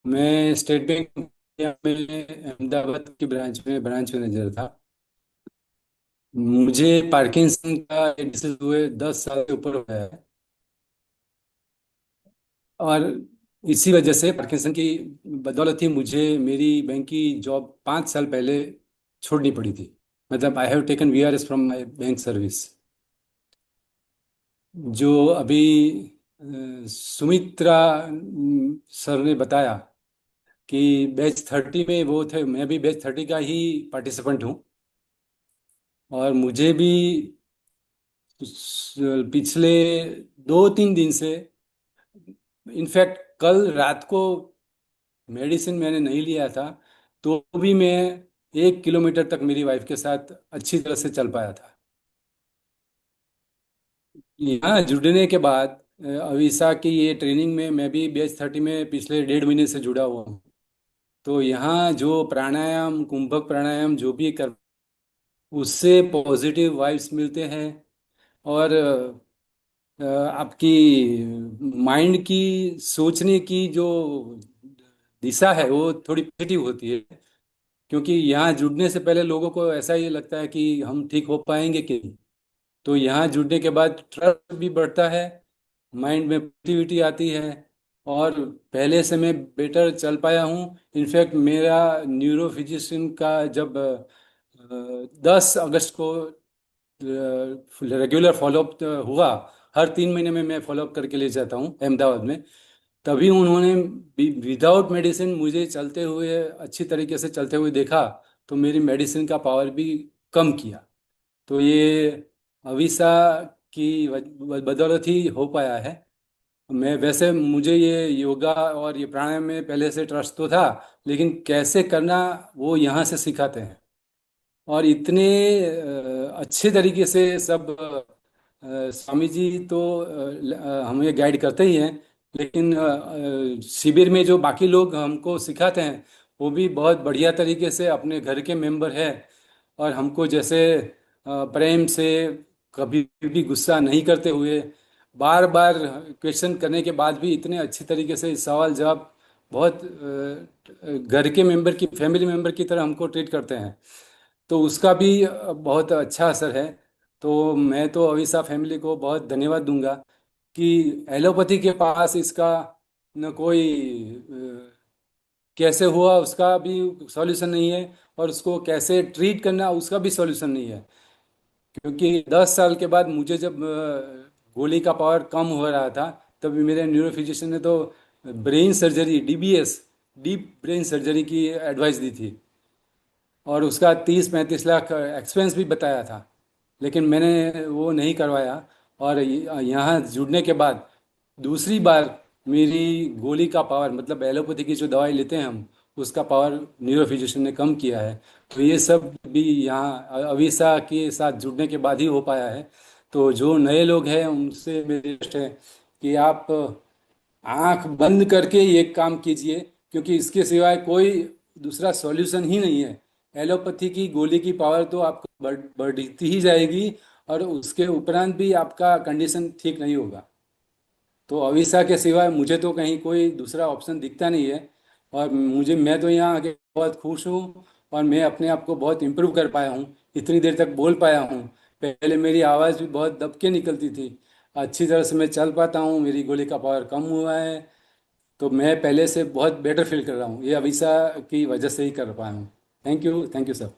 मैं state bank of India में अहमदाबाद की ब्रांच मैनेजर था। मुझे पार्किंसन का डिसीज हुए 10 साल से ऊपर हो गया है। और इसी वजह से पार्किंसन की बदौलत ही मुझे मेरी बैंक की जॉब 5 साल पहले छोड़नी पड़ी थी। मतलब I have taken VRS from my bank service. जो अभी सुमित्रा सर ने बताया कि बैच 30 में वो थे, मैं भी बैच 30 का ही पार्टिसिपेंट हूँ। और मुझे भी पिछले 2-3 दिन से, इनफैक्ट कल रात को मेडिसिन मैंने नहीं लिया था, तो भी मैं 1 किलोमीटर तक मेरी वाइफ के साथ अच्छी तरह से चल पाया था। यहाँ जुड़ने के बाद अविसा की ये ट्रेनिंग में मैं भी बैच 30 में पिछले 1.5 महीने से जुड़ा हुआ हूँ। तो यहाँ जो प्राणायाम, कुंभक प्राणायाम जो भी कर, उससे पॉजिटिव वाइब्स मिलते हैं। और आपकी माइंड की सोचने की जो दिशा है वो थोड़ी पॉजिटिव होती है। क्योंकि यहाँ जुड़ने से पहले लोगों को ऐसा ही लगता है कि हम ठीक हो पाएंगे कि नहीं। तो यहाँ जुड़ने के बाद ट्रस्ट भी बढ़ता है, माइंड में पॉजिटिविटी आती है। और पहले से मैं बेटर चल पाया हूँ। इनफैक्ट मेरा न्यूरो फिजिशियन का जब 10 अगस्त को रेगुलर फॉलोअप हुआ, हर 3 महीने में मैं फॉलोअप करके ले जाता हूँ अहमदाबाद में। तभी उन्होंने विदाउट मेडिसिन मुझे चलते हुए, अच्छी तरीके से चलते हुए देखा। तो मेरी मेडिसिन का पावर भी कम किया। तो ये अविसा की बदौलत ही हो पाया है। मैं वैसे, मुझे ये योगा और ये प्राणायाम में पहले से ट्रस्ट तो था, लेकिन कैसे करना वो यहाँ से सिखाते हैं। और इतने अच्छे तरीके से सब स्वामी जी तो हमें गाइड करते ही हैं। लेकिन शिविर में जो बाकी लोग हमको सिखाते हैं, वो भी बहुत बढ़िया तरीके से अपने घर के मेंबर है। और हमको जैसे प्रेम से, कभी भी गुस्सा नहीं करते हुए, बार बार क्वेश्चन करने के बाद भी इतने अच्छे तरीके से सवाल जवाब, बहुत घर के मेंबर की, फैमिली मेंबर की तरह हमको ट्रीट करते हैं। तो उसका भी बहुत अच्छा असर है। तो मैं तो अविसा फैमिली को बहुत धन्यवाद दूंगा कि एलोपैथी के पास इसका न कोई कैसे हुआ उसका भी सॉल्यूशन नहीं है, और उसको कैसे ट्रीट करना उसका भी सॉल्यूशन नहीं है। क्योंकि 10 साल के बाद मुझे जब गोली का पावर कम हो रहा था, तब मेरे न्यूरो फिजिशियन ने तो brain surgery, DBS, deep brain surgery की एडवाइस दी थी। और उसका 30-35 लाख एक्सपेंस भी बताया था। लेकिन मैंने वो नहीं करवाया। और यहाँ जुड़ने के बाद दूसरी बार मेरी गोली का पावर, मतलब एलोपैथी की जो दवाई लेते हैं हम, उसका पावर न्यूरो फिजिशियन ने कम किया है। तो ये सब भी यहाँ अविसा के साथ जुड़ने के बाद ही हो पाया है। तो जो नए लोग हैं उनसे मेरी रिक्वेस्ट है कि आप आंख बंद करके ये काम कीजिए, क्योंकि इसके सिवाय कोई दूसरा सॉल्यूशन ही नहीं है। एलोपैथी की गोली की पावर तो आपको बढ़ती ही जाएगी, और उसके उपरांत भी आपका कंडीशन ठीक नहीं होगा। तो अविसा के सिवाय मुझे तो कहीं कोई दूसरा ऑप्शन दिखता नहीं है। और मैं तो यहाँ आके बहुत खुश हूँ। और मैं अपने आप को बहुत इम्प्रूव कर पाया हूँ, इतनी देर तक बोल पाया हूँ। पहले मेरी आवाज़ भी बहुत दबके निकलती थी। अच्छी तरह से मैं चल पाता हूँ, मेरी गोली का पावर कम हुआ है। तो मैं पहले से बहुत बेटर फील कर रहा हूँ, ये अविसा की वजह से ही कर पाया हूँ। Thank you, thank you sir.